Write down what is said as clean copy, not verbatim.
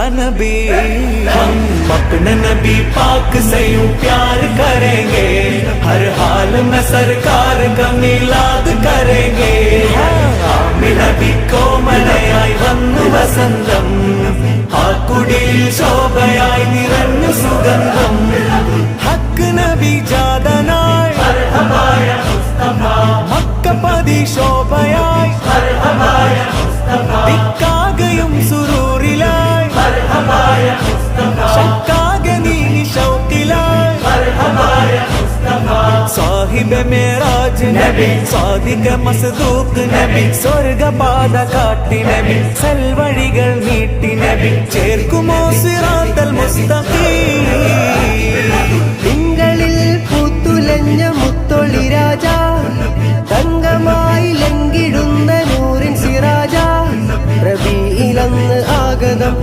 नबी हम अपने नबी पाक से यूं प्यार करेंगे, हर हाल में सरकार का मिलाद करेंगे। आमिन नबी കോമലയായി വന്നു വസന്തം, ആ കുടിൽ ശോഭയായി നിറഞ്ഞു സുഗന്ധം. ഹക്ക് നബി ജാതനായി മക്കപതി ശോഭയായി, ദിക്കാകയും സുരൂറിലായി, ശക്കാകെ നീ ശൗക്കിലായി. സാഹിബ് മേറാജ് നബി, സാദിഖ മസ്ദൂഖ് നബി, സ്വർഗപാത കാട്ടി നബി, സൽവഴികൾ നീട്ടി നബി, ചേർക്കുമോ സിറാത്തൽ മുസ്തഖീം. തിങ്കളിൽ പൂത്തുലഞ്ഞ മുത്തൊളി രാജ, തങ്കമായി ലംഘിടുന്ന നൂറിൻ സിറാജ, റബീഇലന്ന് ആഗതം